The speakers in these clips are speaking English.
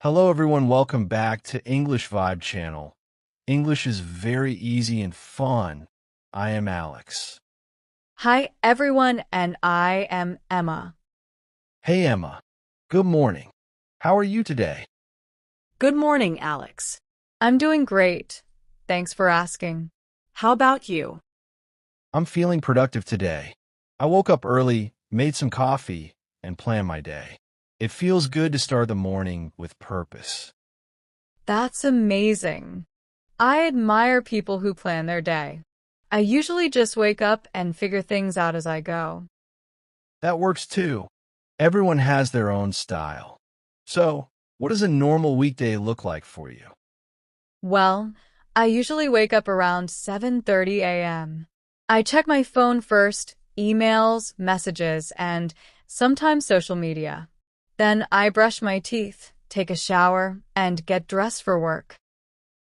Hello everyone, welcome back to English Vibe channel. English is very easy and fun. I am Alex. Hi, everyone, and I am Emma. Hey Emma, good morning. How are you today? Good morning, Alex. I'm doing great. Thanks for asking. How about you? I'm feeling productive today. I woke up early, made some coffee, and planned my day. It feels good to start the morning with purpose. That's amazing. I admire people who plan their day. I usually just wake up and figure things out as I go. That works too. Everyone has their own style. So, what does a normal weekday look like for you? Well, I usually wake up around 7:30 a.m. I check my phone first, emails, messages, and sometimes social media. Then I brush my teeth, take a shower, and get dressed for work.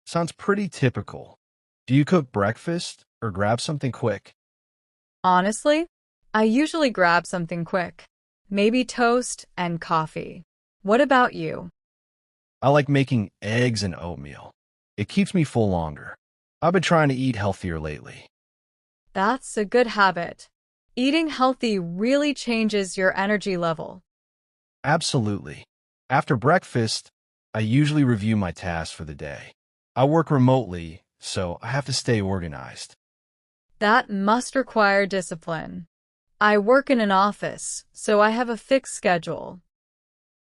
Sounds pretty typical. Do you cook breakfast or grab something quick? Honestly, I usually grab something quick, maybe toast and coffee. What about you? I like making eggs and oatmeal. It keeps me full longer. I've been trying to eat healthier lately. That's a good habit. Eating healthy really changes your energy level. Absolutely. After breakfast, I usually review my tasks for the day. I work remotely, so I have to stay organized. That must require discipline. I work in an office, so I have a fixed schedule.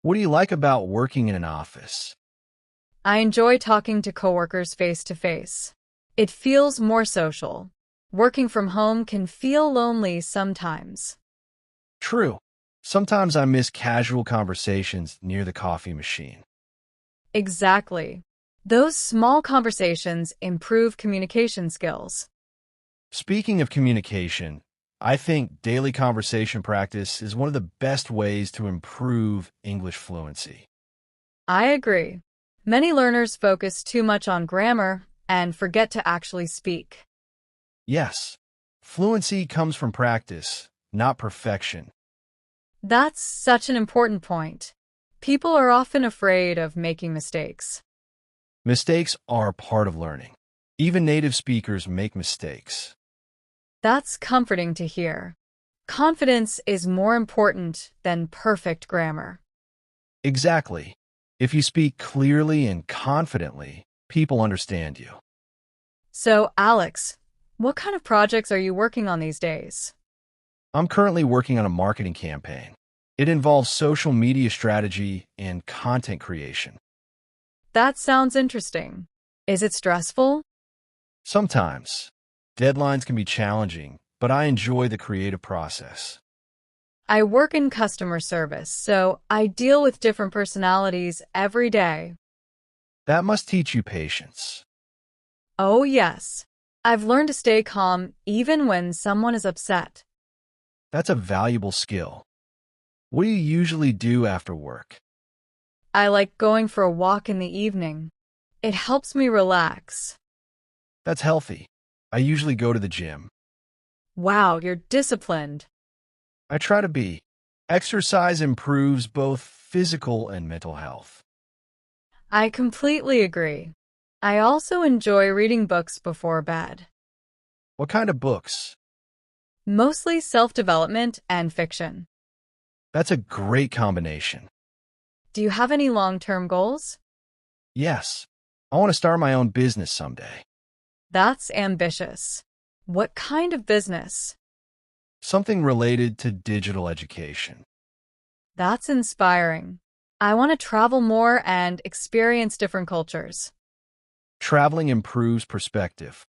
What do you like about working in an office? I enjoy talking to coworkers face to face. It feels more social. Working from home can feel lonely sometimes. True. Sometimes I miss casual conversations near the coffee machine. Exactly. Those small conversations improve communication skills. Speaking of communication, I think daily conversation practice is one of the best ways to improve English fluency. I agree. Many learners focus too much on grammar and forget to actually speak. Yes, fluency comes from practice, not perfection. That's such an important point. People are often afraid of making mistakes. Mistakes are part of learning. Even native speakers make mistakes. That's comforting to hear. Confidence is more important than perfect grammar. Exactly. If you speak clearly and confidently, people understand you. So, Alex, what kind of projects are you working on these days? I'm currently working on a marketing campaign. It involves social media strategy and content creation. That sounds interesting. Is it stressful? Sometimes, deadlines can be challenging, but I enjoy the creative process. I work in customer service, so I deal with different personalities every day. That must teach you patience. Oh, yes. I've learned to stay calm even when someone is upset. That's a valuable skill. What do you usually do after work? I like going for a walk in the evening. It helps me relax. That's healthy. I usually go to the gym. Wow, you're disciplined. I try to be. Exercise improves both physical and mental health. I completely agree. I also enjoy reading books before bed, What kind of books? mostly self-development and fiction. That's a great combination. Do you have any long-term goals? Yes, I want to start my own business someday. That's ambitious. What kind of business? Something related to digital education. That's inspiring. I want to travel more and experience different cultures. Traveling improves perspective.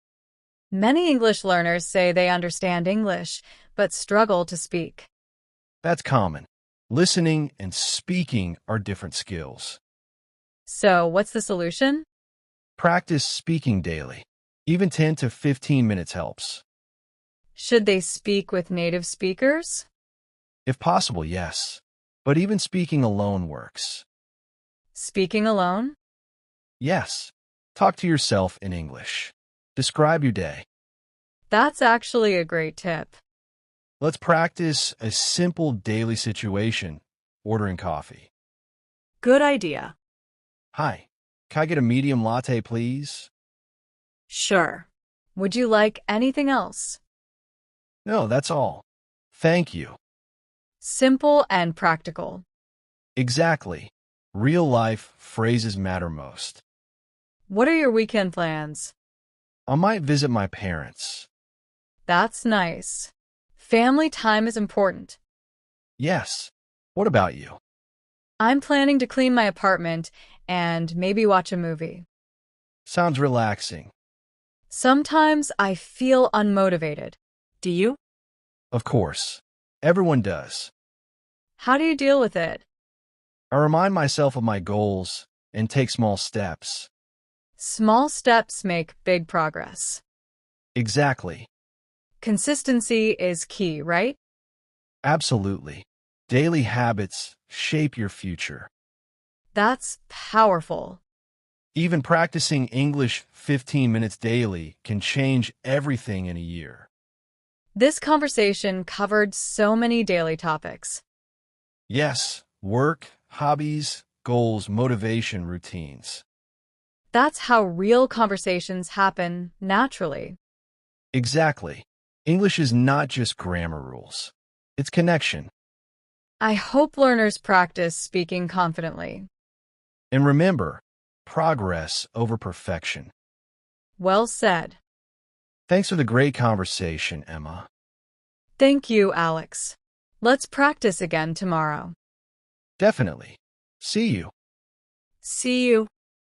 Many English learners say they understand English, but struggle to speak. That's common. Listening and speaking are different skills. So, what's the solution? Practice speaking daily. Even 10 to 15 minutes helps. Should they speak with native speakers? If possible, yes. But even speaking alone works. Speaking alone? Yes. Talk to yourself in English. Describe your day. That's actually a great tip. Let's practice a simple daily situation, ordering coffee. Good idea. Hi, can I get a medium latte, please? Sure. Would you like anything else? No, that's all. Thank you. Simple and practical. Exactly. Real life phrases matter most. What are your weekend plans? I might visit my parents. That's nice. Family time is important. Yes. What about you? I'm planning to clean my apartment and maybe watch a movie. Sounds relaxing. Sometimes I feel unmotivated. Do you? Of course. Everyone does. How do you deal with it? I remind myself of my goals and take small steps. Small steps make big progress. Exactly. Consistency is key, right? Absolutely. Daily habits shape your future. That's powerful. Even practicing English 15 minutes daily can change everything in a year. This conversation covered so many daily topics. Yes, work, hobbies, goals, motivation, routines. That's how real conversations happen naturally. Exactly. English is not just grammar rules. It's connection. I hope learners practice speaking confidently. And remember, progress over perfection. Well said. Thanks for the great conversation, Emma. Thank you, Alex. Let's practice again tomorrow. Definitely. See you. See you.